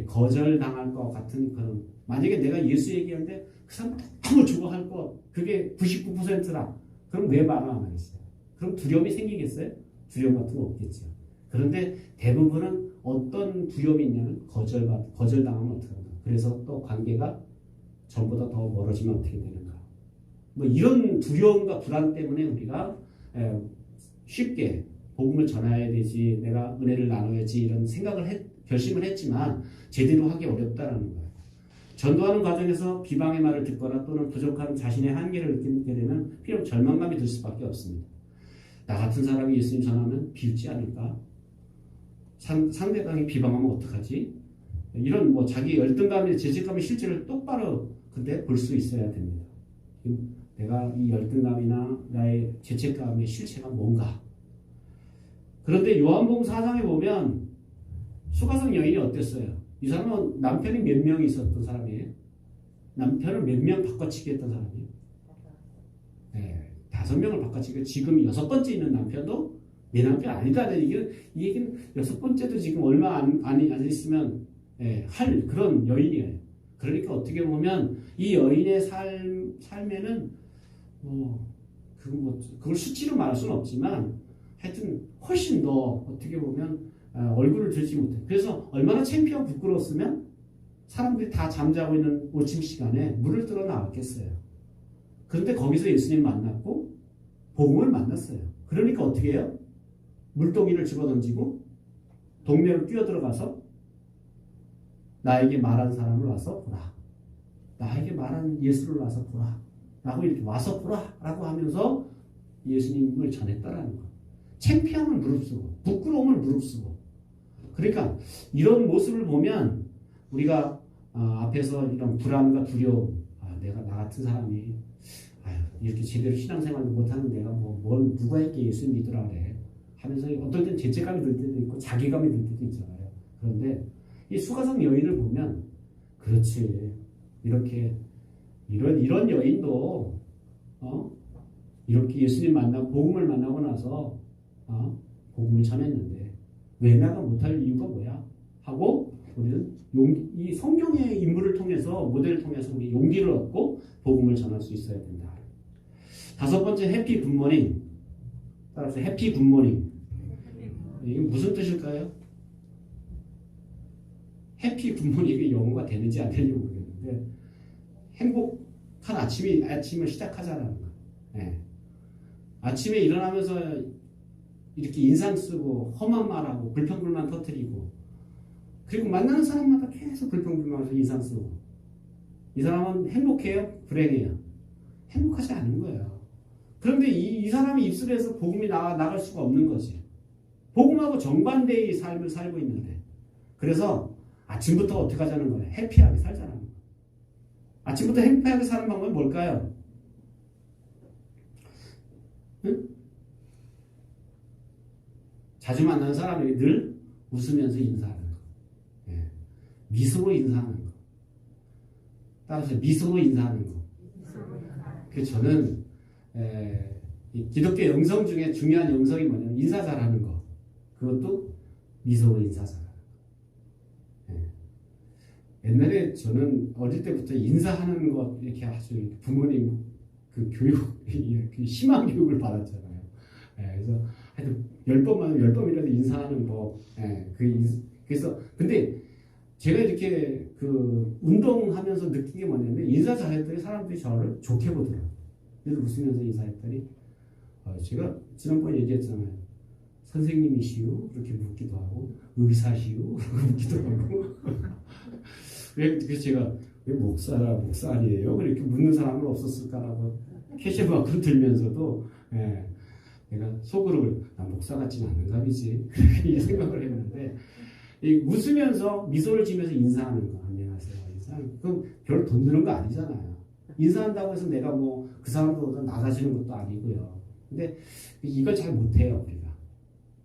거절당할 것 같은 그런, 만약에 내가 예수 얘기하는데 그 사람 너무 좋아할 것, 그게 99%라. 그럼 왜 말을 안 하겠어요? 그럼 두려움이 생기겠어요? 두려움 같은 거 없겠죠. 그런데 대부분은 어떤 두려움이 있냐면 거절당하면 어떡하는가. 그래서 또 관계가 전보다 더 멀어지면 어떻게 되는가. 뭐 이런 두려움과 불안 때문에 우리가 쉽게 복음을 전해야 되지, 내가 은혜를 나눠야지 이런 결심을 했지만 제대로 하기 어렵다라는 거예요. 전도하는 과정에서 비방의 말을 듣거나 또는 부족한 자신의 한계를 느끼게 되면 비록 절망감이 들 수밖에 없습니다. 나 같은 사람이 예수님 전하면 비웃지 않을까? 상대방이 비방하면 어떡하지? 이런 뭐 자기 열등감이나 죄책감의 실체를 똑바로 근데 볼 수 있어야 됩니다. 내가 이 열등감이나 나의 죄책감의 실체가 뭔가. 그런데 요한복음 4장에 보면 수가성 여인이 어땠어요? 이 사람은 남편이 몇 명이 있었던 사람이에요? 남편을 몇 명 바꿔치기 했던 사람이에요? 네, 5명을 바꿔치기. 지금 6번째 있는 남편도 내 남편 아니다. 이 얘기는 6번째도 지금 얼마 안 있으면 할 그런 여인이에요. 그러니까 어떻게 보면 이 여인의 삶에는 그걸 수치로 말할 수는 없지만 하여튼 훨씬 더 어떻게 보면 얼굴을 들지 못해. 그래서 얼마나 창피하고 부끄러웠으면 사람들이 다 잠자고 있는 오침 시간에 물을 들어 나왔겠어요. 그런데 거기서 예수님 만났고 복음을 만났어요. 그러니까 어떻게 해요? 물동이를 집어던지고 동네로 뛰어들어가서 나에게 말한 사람을 와서 보라. 나에게 말한 예수를 와서 보라. 라고 이렇게 와서 보라. 라고 하면서 예수님을 전했다라는 거. 창피함을 무릅쓰고 부끄러움을 무릅쓰고. 그러니까 이런 모습을 보면 우리가 앞에서 이런 불안과 두려움, 내가 나 같은 사람이 이렇게 제대로 신앙생활도 못하는 내가 누가 있게 예수 믿으라 그래 하면서 어떨 땐 죄책감이 들 때도 있고 자괴감이 들 때도 있잖아요. 그런데 이 수가성 여인을 보면 그렇지, 이렇게 이런 여인도 이렇게 예수님 만나고 복음을 만나고 나서 복음을 전했는데 왜 내가 못할 이유가 뭐야? 하고 우리는 이 성경의 인물을 통해서 모델을 통해서 우리 용기를 얻고 복음을 전할 수 있어야 된다. 5번째 해피 굿모닝. 따라서 해피 굿모닝. 이게 무슨 뜻일까요? 해피 굿모닝이 영어가 되는지 안 되는지 모르겠는데 행복한 아침을 시작하자라는 거. 네. 아침에 일어나면서 이렇게 인상 쓰고 험한 말하고 불평불만 터뜨리고 그리고 만나는 사람마다 계속 불평불만해서 인상 쓰고 이 사람은 행복해요? 불행해요? 행복하지 않은 거예요. 그런데 이 사람이 입술에서 복음이 나갈 수가 없는 거지. 복음하고 정반대의 삶을 살고 있는데, 그래서 아침부터 어떻게 하자는 거예요? 해피하게 살자는 거예요. 아침부터 해피하게 사는 방법은 뭘까요? 응? 자주 만나는 사람에게 늘 웃으면서 인사하는 거. 예. 미소로 인사하는 거. 따라서 미소로 인사하는 거. 그래서 저는 이 기독교 영성 중에 중요한 영성이 뭐냐면 인사 잘하는 거. 그것도 미소로 인사 잘하는 거. 예. 옛날에 저는 어릴 때부터 인사하는 것 이렇게 아주 부모님 그 교육, 그 심한 교육을 받았잖아요. 예. 그래서 하여튼 10번이라도 인사하는 법. 예. 그래서 근데 제가 이렇게 그 운동하면서 느낀 게 뭐냐면 인사 잘했더니 사람들이 저를 좋게 보더라고요. 그래서 웃으면서 인사했더니 제가 지난번에 얘기했잖아요. 선생님이시오? 그렇게 묻기도 하고 의사시오? 그렇게 묻기도 하고 그래서 제가 왜 목사 아니에요? 이렇게 묻는 사람은 없었을까라고 캐시마크를 들면서도 예, 내가 속으로 난 목사 같지는 않은 감이지 이 생각을 했는데 웃으면서 미소를 지면서 인사하는 거. 안녕하세요. 인사하는 거. 별 돈 드는 거 아니잖아요. 인사한다고 해서 내가 뭐 그 사람보다 나가지는 것도 아니고요. 근데 이걸 잘 못해요, 우리가.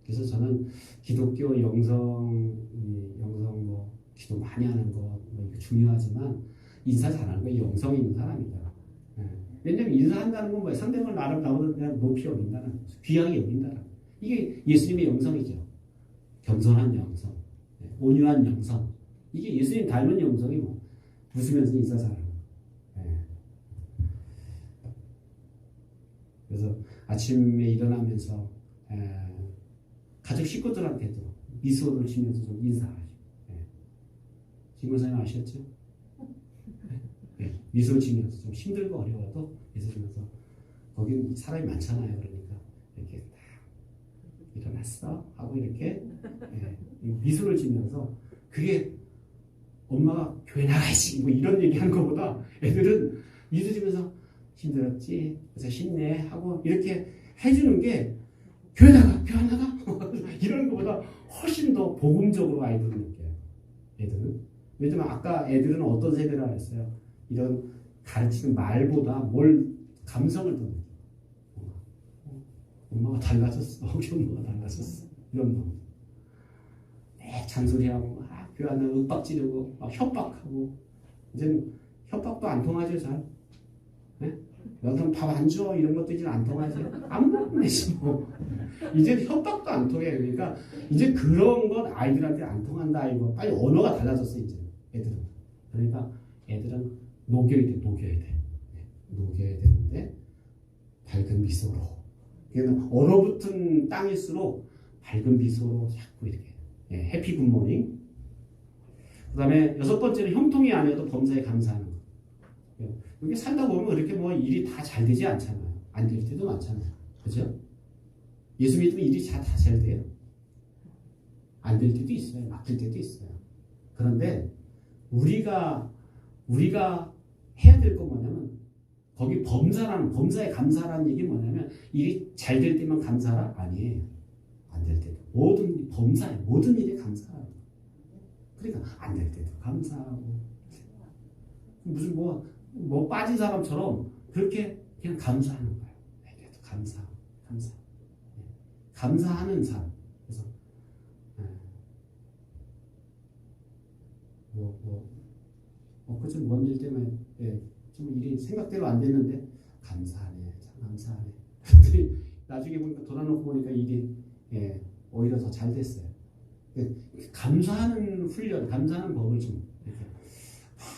그래서 저는 기독교 영성 뭐 기도 많이 하는 거 뭐 이거 중요하지만 인사 잘하는 거 영성이 있는 사람이다. 예. 왜냐면 인사한다는 건 뭐예요? 상대방을 나보다 그냥 높이 여긴다는 거죠. 귀하게 여긴다는 거. 이게 예수님의 영성이죠. 겸손한 영성. 온유한 영성. 이게 예수님 닮은 영성이 뭐 웃으면서 인사 잘하는 거. 예. 그래서 아침에 일어나면서 가족 식구들한테도 미소를 지면서 좀 인사하죠. 예. 김원사님 아셨죠? 예. 미소 지면서 좀 힘들고 어려워도 미소 지면서 거긴 사람이 많잖아요. 그러니까 이렇게 딱 일어났어 하고 이렇게 미소를 지면서 그게 엄마가 교회 나가야지 뭐 이런 얘기하는 것보다 애들은 미소 지면서 힘들었지 그래서 힘내 하고 이렇게 해주는 게 교회 나가 이런 것보다 훨씬 더 복음적으로 아이들은 느껴요. 애들은 왜냐면 아까 애들은 어떤 세대라 했어요. 이런 가르치는 말보다 뭘 감성을 더 느껴요. 엄마가 달라졌어. 엄마가 달라졌어. 이런 거. 잔소리하고 막 교회는 윽박 지르고 막 협박하고 이제는 협박도 안 통하죠 잘. 네? 너는 밥 안 줘 이런 것도 이제 안 통하지. 안 먹으면 뭐. 이제 협박도 안 통해. 그러니까 이제 그런 건 아이들한테 안 통한다 이거. 빨리 언어가 달라졌어 이제 애들은. 그러니까 애들은 녹여야 돼. 녹여야 되는데 밝은 미소로. 그러니까 얼어붙은 땅일수록 밝은 미소로 자꾸 이렇게 해피 굿모닝. 그 다음에 6번째는 형통이 아니어도 범사에 감사하는 거. 이게 살다 보면 그렇게 뭐 일이 다 잘 되지 않잖아요. 안 될 때도 많잖아요. 그죠? 예수 믿으면 일이 다 잘 돼요. 안 될 때도 있어요. 막힐 때도 있어요. 그런데 우리가 해야 될 건 뭐냐면 거기 범사에 감사라는 얘기 뭐냐면 일이 잘 될 때만 감사라? 아니에요. 안 될 때도. 모든 일에 감사하고. 그러니까 안 될 때도 감사하고. 무슨 뭐 빠진 사람처럼 그렇게 그냥 감사하는 거예요. 그래도 감사. 감사하는 삶. 그래서 그좀 먼 일 때문에 좀 일이 생각대로 안 됐는데 감사하네. 참 감사하네. 근데 나중에 보니까 돌아놓고 보니까 일이 오히려 더 잘 됐어요. 감사하는 훈련, 감사하는 법을 좀 이렇게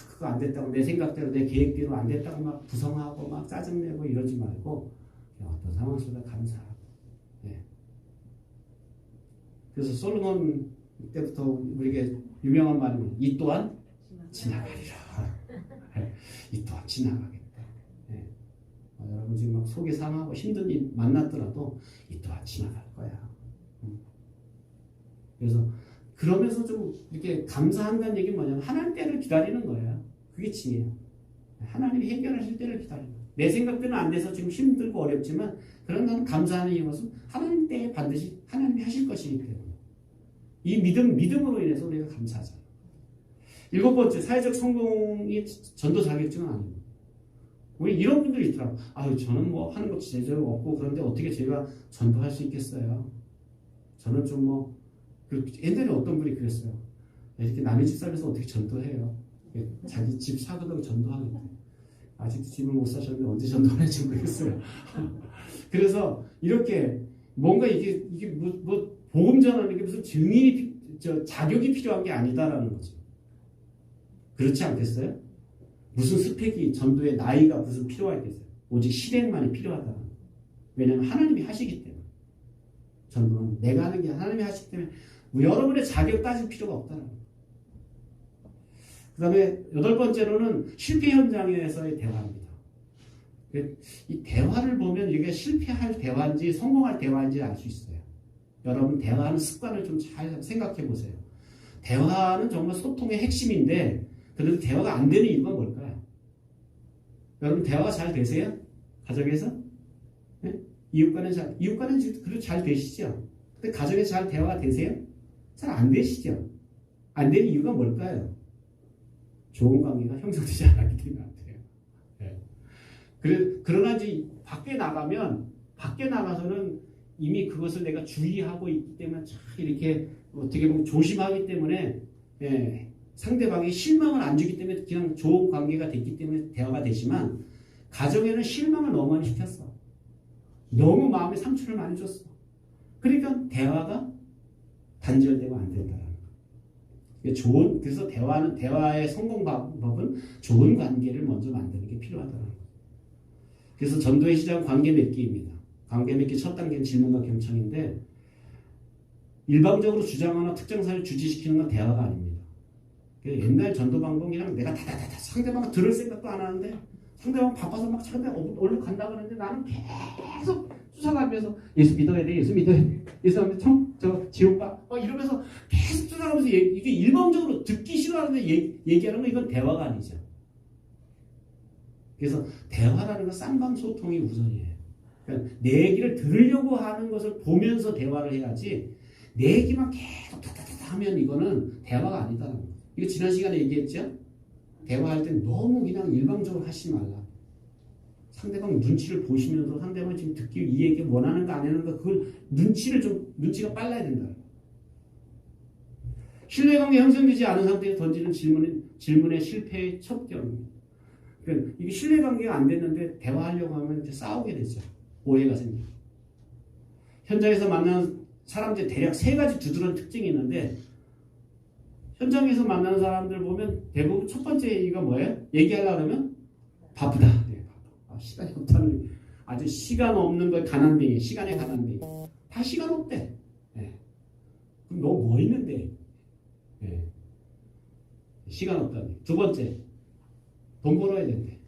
그거 안 됐다고 내 생각대로 내 계획대로 안 됐다고 막 부성하고 막 짜증내고 이러지 말고 그냥 어떤 상황 속에 감사하고. 그래서 솔로몬 때부터 우리에게 유명한 말은 이 또한 지나가리라. 이 또한 지나가겠다. 여러분 지금 막 속이 상하고 힘든 일 만났더라도 이 또한 지나갈 거야. 그래서 그러면서 좀 이렇게 감사한다는 얘기는 뭐냐면 하나님 때를 기다리는 거예요. 그게 지혜예요. 하나님이 해결하실 때를 기다리는 거예요. 내 생각대로 안 돼서 지금 힘들고 어렵지만 그런 건 감사하는 이유는 하나님 때에 반드시 하나님이 하실 것이기 때문에 이 믿음으로 인해서 우리가 감사하잖아요. 7번째, 사회적 성공이 전도 자격증은 아닙니다. 우리 이런 분들이 있더라고요. 아유, 저는 뭐 하는 것 제대로 없고 그런데 어떻게 제가 전도할 수 있겠어요? 저는 좀 옛날에 어떤 분이 그랬어요. 이렇게 남의 집 살면서 어떻게 전도해요? 자기 집 사고도 전도하는데 아직도 집을 못 사셨는데 언제 전도할지 모르겠어요. 그래서 이렇게 뭔가 이게 복음 전하는 게 무슨 자격이 필요한 게 아니다라는 거죠. 그렇지 않겠어요? 무슨 스펙이 전도의 나이가 무슨 필요하겠어요? 오직 실행만이 필요하다. 왜냐하면 하나님이 하시기 때문에. 전도는 내가 하는 게 하나님이 하시기 때문에 여러분의 자격 따질 필요가 없다는 거예요. 그 다음에 8번째로는 실패 현장에서의 대화입니다. 이 대화를 보면 이게 실패할 대화인지 성공할 대화인지 알 수 있어요. 여러분 대화하는 습관을 좀 잘 생각해 보세요. 대화는 정말 소통의 핵심인데 그래도 대화가 안 되는 이유가 뭘까요? 여러분 대화가 잘 되세요? 가정에서? 네? 이웃과는 그래도 잘 되시죠? 근데 가정에서 잘 대화가 되세요? 잘 안 되시죠? 안 되는 이유가 뭘까요? 좋은 관계가 형성되지 않았기 때문에 안 돼요. 네. 그러나 이제 밖에 나가서는 이미 그것을 내가 주의하고 있기 때문에 참 이렇게 어떻게 보면 조심하기 때문에 상대방이 실망을 안 주기 때문에 그냥 좋은 관계가 됐기 때문에 대화가 되지만 가정에는 실망을 너무 많이 시켰어. 너무 마음에 상처를 많이 줬어. 그러니까 대화가 단절되고 안 된다는 거예요. 그래서 대화의 성공 방법은 좋은 관계를 먼저 만드는 게 필요하다는 거예요. 그래서 전도의 시작은 관계 맺기입니다. 관계 맺기 첫 단계는 질문과 경청인데 일방적으로 주장하거나 특정 사실을 주지시키는 건 대화가 아닙니다. 옛날 전도 방법이랑 내가 다다다다 상대방 들을 생각도 안 하는데 상대방 바빠서 막 얼른 간다 그러는데 나는 계속 쫓아가면서 예수 믿어야 돼, 예수 믿어야 돼, 예수 하면 지옥 가 이러면서 계속 쫓아가면서 이게 일방적으로 듣기 싫어하는데 얘기하는 거 이건 대화가 아니죠. 그래서 대화라는 건 쌍방 소통이 우선이에요. 그러니까 내 얘기를 들으려고 하는 것을 보면서 대화를 해야지 내 얘기만 계속 다다다다 하면 이거는 대화가 아니다라는 거예요. 이거 지난 시간에 얘기했죠? 대화할 땐 너무 그냥 일방적으로 하지 말라. 상대방 눈치를 보시면서 상대방이 지금 이 얘기 원하는 거 안 하는 거 그걸 눈치가 빨라야 된다. 신뢰관계 형성되지 않은 상태에서 던지는 질문의 실패의 첫 경우입니다. 그러니까 이게 신뢰관계가 안 됐는데 대화하려고 하면 이제 싸우게 되죠. 오해가 생겨요. 현장에서 만나는 사람들 대략 3가지 두드러진 특징이 있는데 현장에서 만나는 사람들 보면 대부분 첫 번째 얘기가 뭐예요? 얘기하려고 하면 바쁘다. 네, 바빠. 시간이 없다는 아주 시간 없는 걸 가난뱅이, 시간의 가난뱅이. 다 시간 없대. 네. 그럼 너 뭐 있는데? 네. 시간 없다니. 두 번째, 돈 벌어야 된대.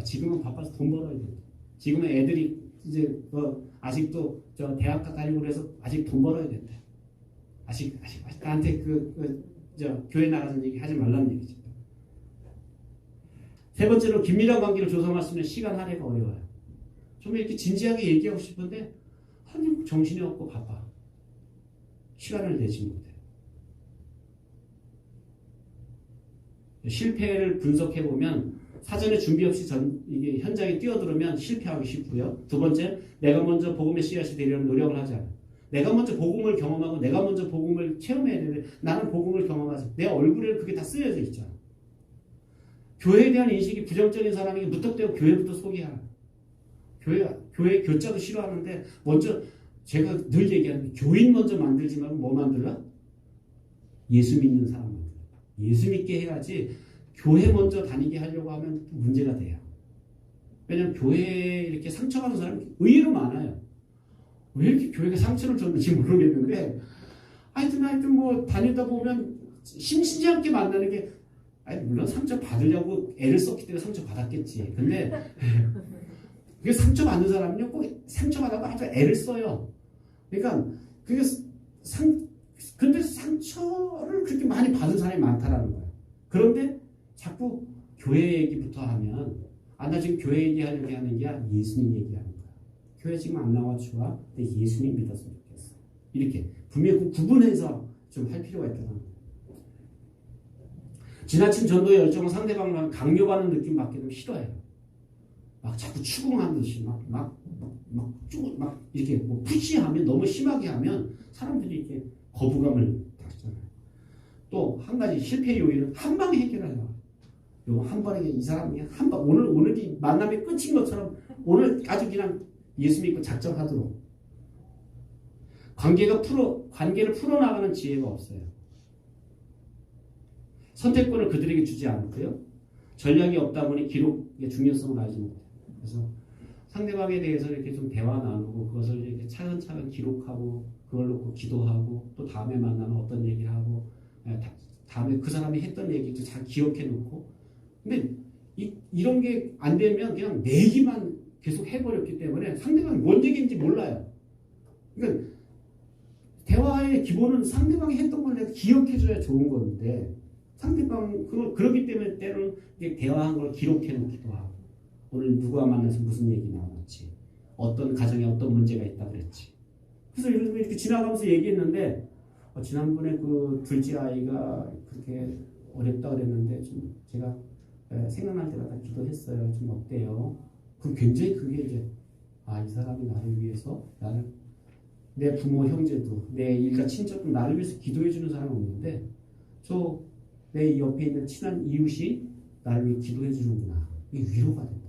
지금은 바빠서 돈 벌어야 된대. 지금은 애들이 이제 아직도 대학 다니고 그래서 아직 돈 벌어야 된대. 아직 나한테 교회 나가서 얘기 하지 말라는 얘기죠. 세 번째로 긴밀한 관계를 조성할 수 있는 시간 할애가 어려워요. 좀 이렇게 진지하게 얘기하고 싶은데 정신이 없고 바빠. 시간을 내지 못해. 실패를 분석해보면 사전에 준비 없이 이게 현장에 뛰어들으면 실패하기 쉽고요. 두 번째, 내가 먼저 복음의 씨앗이 되려는 노력을 하지 않아요. 내가 먼저 복음을 경험하고 내가 먼저 복음을 체험해야 되는데 나는 복음을 경험하지. 내 얼굴에 그게 다 쓰여져 있잖아. 교회에 대한 인식이 부정적인 사람에게 무턱대고 교회부터 소개하라. 교회 교자도 싫어하는데 먼저 제가 늘 얘기하는 교인 먼저 만들지 말고 뭐 만들라? 예수 믿는 사람 만들라. 예수 믿게 해야지 교회 먼저 다니게 하려고 하면 문제가 돼요. 왜냐하면 교회에 이렇게 상처받은 사람이 의외로 많아요. 왜 이렇게 교회가 상처를 줬는지 모르겠는데 하여튼 뭐 다니다 보면 심심치 않게 만나는 게 물론 상처 받으려고 애를 썼기 때문에 상처 받았겠지. 근데 그게 상처 받는 사람은요 꼭 상처 받아도 아주 애를 써요. 그러니까 그게 근데 상처를 그렇게 많이 받은 사람이 많다라는 거예요. 그런데 자꾸 교회 얘기부터 하면 나 지금 교회 얘기하려고 하는 게 아니라 예수님 얘기하는 거야. 교회 지금 안 나와 좋아. 근데 예수님 믿었으면 좋겠어. 이렇게 분명히 구분해서 좀 할 필요가 있다는 거야. 지나친 전도의 열정은 상대방을 강요받는 느낌 받게 되면 싫어해요. 막 자꾸 추궁하는 듯이 막 이렇게 뭐 푸시하면 너무 심하게 하면 사람들이 이렇게 거부감을 갖잖아요. 또 한 가지 실패 요인은 한 방에 해결하려고. 요 한 번에 이 사람이 한 방 오늘이 만남이 끝인 것처럼 오늘 아주 그냥 예수 믿고 작정하도록 관계를 풀어나가는 지혜가 없어요. 선택권을 그들에게 주지 않고요. 전략이 없다 보니 기록의 중요성을 알지 못해요. 그래서 상대방에 대해서 이렇게 좀 대화 나누고 그것을 이렇게 차근차근 기록하고 그걸 놓고 기도하고 또 다음에 만나면 어떤 얘기를 하고 다음에 그 사람이 했던 얘기도 잘 기억해 놓고 근데 이런 게 안 되면 그냥 내기만 계속 해버렸기 때문에 상대방이 뭔 얘기인지 몰라요. 그러니까 대화의 기본은 상대방이 했던 걸 내가 기억해줘야 좋은 건데 상대방 그렇기 때문에 때로는 대화한 걸 기록해 놓기도 하고 오늘 누구와 만나서 무슨 얘기 나눴지 어떤 가정에 어떤 문제가 있다 그랬지 그래서 이렇게 지나가면서 얘기했는데 지난번에 그 둘째 아이가 그렇게 어렵다 그랬는데 좀 제가 생각날 때마다 기도했어요. 좀 어때요? 굉장히 그게 이제 이 사람이 나를 위해서 내 부모 형제도 내 일가 친척도 나를 위해서 기도해 주는 사람은 없는데 내 옆에 있는 친한 이웃이 나를 위해 기도해 주는구나. 이게 위로가 된다.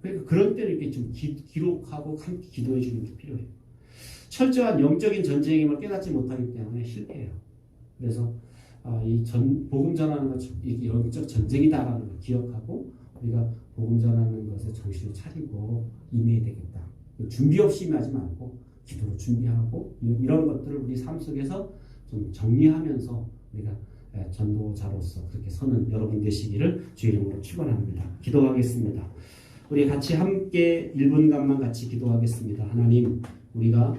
그러니까 그런 때는 이렇게 좀 기록하고 함께 기도해 주는 게 필요해요. 철저한 영적인 전쟁임을 깨닫지 못하기 때문에 실패해요. 그래서 복음 전하는 것 이게 영적 전쟁이다라는 걸 기억하고 우리가 복음 전하는 것에 정신을 차리고 임해야 되겠다. 준비 없이 임하지 말고 기도로 준비하고 이런 것들을 우리 삶 속에서 좀 정리하면서 우리가 전도자로서 그렇게 서는 여러분 되시기를 주의 이름으로 축원합니다. 기도하겠습니다. 우리 같이 함께 1분간만 같이 기도하겠습니다. 하나님, 우리가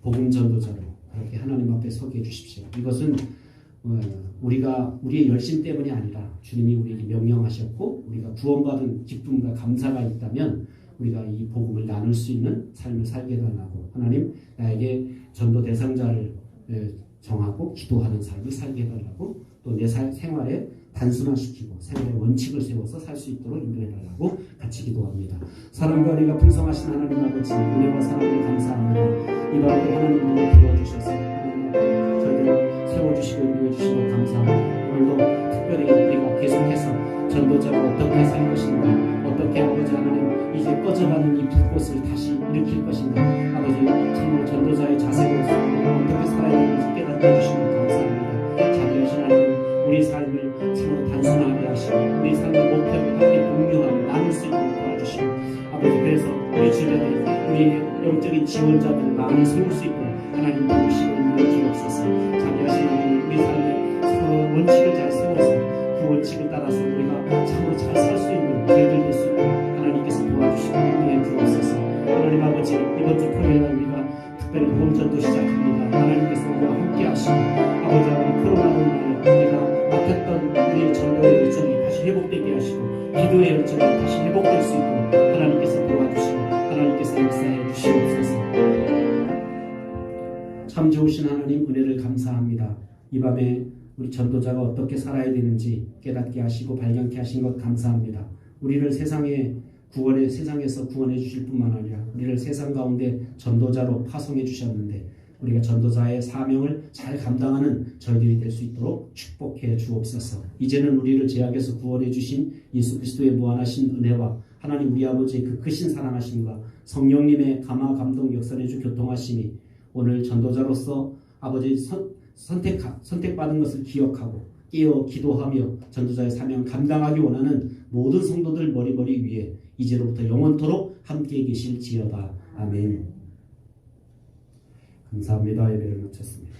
복음 전도자로 그렇게 하나님 앞에 서게 해주십시오. 이것은 우리의 열심 때문이 아니라 주님이 우리에게 명령하셨고 우리가 구원받은 기쁨과 감사가 있다면 우리가 이 복음을 나눌 수 있는 삶을 살게 해달라고 하나님 나에게 전도 대상자를 정하고 기도하는 삶을 살게 해달라고 또 내 생활에 단순화시키고 생활의 원칙을 세워서 살 수 있도록 인도해달라고 같이 기도합니다. 사랑과 은혜가 풍성하신 하나님 아버지 은혜와 사랑을 감사합니다. 이 밤에도 하나님 우리를 불러주셔서 하나님 앞에 저희를 세워주시고 인도해주시고 감사합니다. 오늘도 특별히 우리가 계속해서 전도자가 어떻게 살 것인가 어떻게 아버지 하나님 이제 꺼져가는 이 불꽃을 다시 일으킬 것인가 아버지 참으로 전도자의 자세로 어떻게 살아야 되는지 깨닫게 해주시면 감사합니다. 자비하신 하나님 우리 삶을 참으로 단순하게 하시고 우리 삶의 목표를 함께 공유하고 나눌 수 있도록 도와주시고 아버지 그래서 우리 주변에 우리의 영적인 지원자들을 많이 세울 수 있도록 하나님 도우시고 인도해주옵소서. 자비하신 하나님 우리 삶의 서로 원칙을 잘 세워서 그 원칙을 따라서 우리가 참으로 잘 살 수 있는 저희들 될 수 있도록 하나님께서 도와주시고 인도해 주옵소서. 하나님 아버지 이번 주 토요일에 우리가 특별히 복음 전도 시작합니다. 하나님께서 우리와 함께 하시고 아버지 하나님 코로나로 인하여 우리가 맡았던 우리의 전도의 열정이 다시 회복되게 하시고 기도의 열정이 다시 회복될 수 있도록 하나님께서 도와주시고 하나님께서 역사해 주시옵소서. 참 좋으신 하나님 은혜를 감사합니다. 이 밤에 우리 전도자가 어떻게 살아야 되는지 깨닫게 하시고 발견케 하신 것 감사합니다. 우리를 세상에서 구원해 주실 뿐만 아니라 우리를 세상 가운데 전도자로 파송해 주셨는데 우리가 전도자의 사명을 잘 감당하는 저희들이 될 수 있도록 축복해 주옵소서. 이제는 우리를 죄악에서 구원해 주신 예수 그리스도의 무한하신 은혜와 하나님 우리 아버지의 그 크신 사랑하심과 성령님의 감화 감동 역사해 주 교통하심이 오늘 전도자로서 아버지 선택받은 것을 기억하고 깨어 기도하며 전도자의 사명을 감당하기 원하는 모든 성도들 머리머리 위에 이제로부터 영원토록 함께 계실지어다. 아멘. 감사합니다. 예배를 마쳤습니다.